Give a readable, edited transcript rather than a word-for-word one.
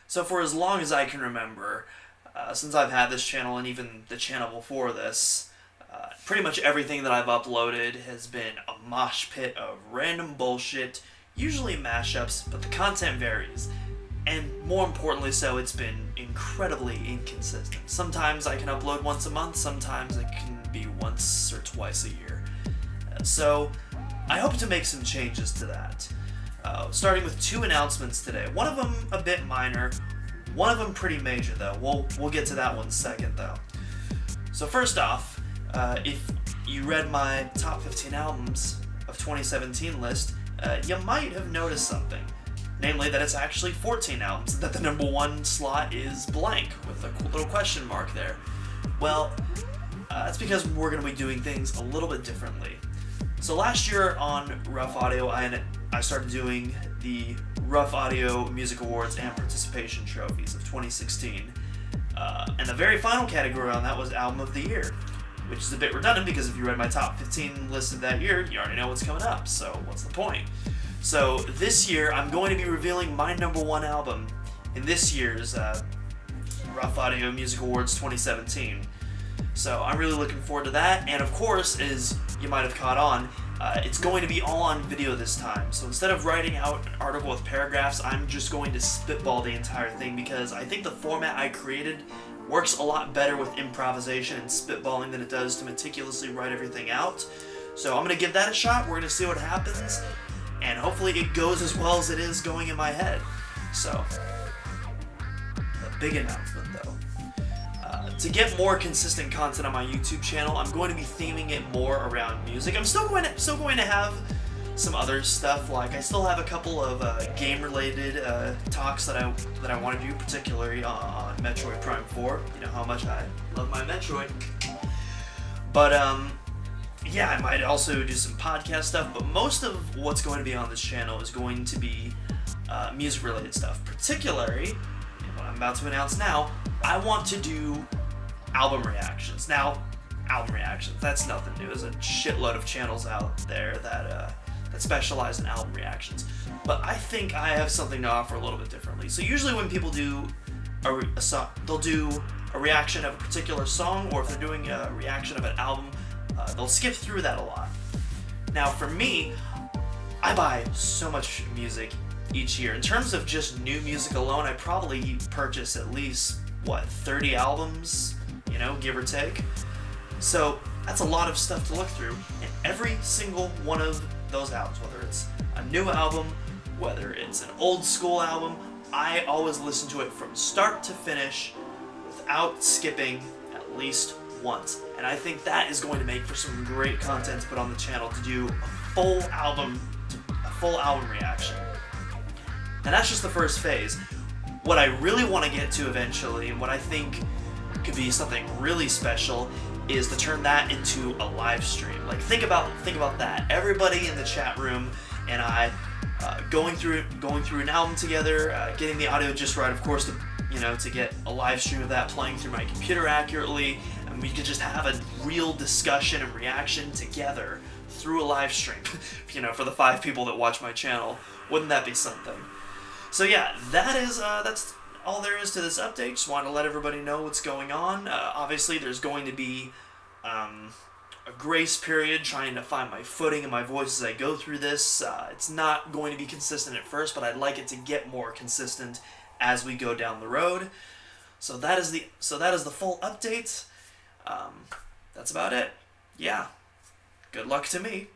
So for as long as I can remember, since I've had this channel and even the channel before this, pretty much everything that I've uploaded has been a mosh pit of random bullshit, usually mashups, but the content varies. And more importantly so, it's been incredibly inconsistent. Sometimes I can upload once a month, sometimes it can be once or twice a year. So I hope to make some changes to that. Starting with two announcements today. One of them a bit minor, one of them pretty major though. We'll get to that one second though. So first off, if you read my top 15 albums of 2017 list, you might have noticed something. Namely that it's actually 14 albums, that the number one slot is blank with a cool little question mark there. Well, that's because we're going to be doing things a little bit differently. So last year on Rough Audio, I started doing the Rough Audio Music Awards and Participation Trophies of 2016. And the very final category on that was Album of the Year, which is a bit redundant because if you read my top 15 list of that year, you already know what's coming up, so what's the point? So this year, I'm going to be revealing my number one album in this year's Rough Audio Music Awards 2017. So I'm really looking forward to that, and of course, as you might have caught on, it's going to be all on video this time. So instead of writing out an article with paragraphs, I'm just going to spitball the entire thing because I think the format I created works a lot better with improvisation and spitballing than it does to meticulously write everything out. So I'm going to give that a shot, we're going to see what happens, and hopefully it goes as well as it is going in my head. So, a big announcement though. To get more consistent content on my YouTube channel, I'm going to be theming it more around music. I'm still going to have some other stuff, like I still have a couple of game-related talks that I want to do, particularly on Metroid Prime 4. You know how much I love my Metroid. But yeah, I might also do some podcast stuff, but most of what's going to be on this channel is going to be music-related stuff. Particularly, and what I'm about to announce now, I want to do album reactions. Now, album reactions, that's nothing new. There's a shitload of channels out there that specialize in album reactions. But I think I have something to offer a little bit differently. So usually when people do a song, they'll do a reaction of a particular song, or if they're doing a reaction of an album, they'll skip through that a lot. Now for me, I buy so much music each year. In terms of just new music alone, I probably purchase at least, 30 albums, give or take. So that's a lot of stuff to look through, and every single one of those albums, whether it's a new album, whether it's an old school album, I always listen to it from start to finish without skipping at least once. And I think that is going to make for some great content to put on the channel, to do a full album reaction. And that's just the first phase. What I really want to get to eventually, and what I think could be something really special, is to turn that into a live stream. Like think about that. Everybody in the chat room and I going through an album together, getting the audio just right, of course, to get a live stream of that playing through my computer accurately, and we could just have a real discussion and reaction together through a live stream. For the 5 people that watch my channel, wouldn't that be something? So yeah, that's all there is to this update. Just wanted to let everybody know what's going on. Obviously, there's going to be a grace period trying to find my footing and my voice as I go through this. It's not going to be consistent at first, but I'd like it to get more consistent as we go down the road. So that is the full update. That's about it. Yeah. Good luck to me.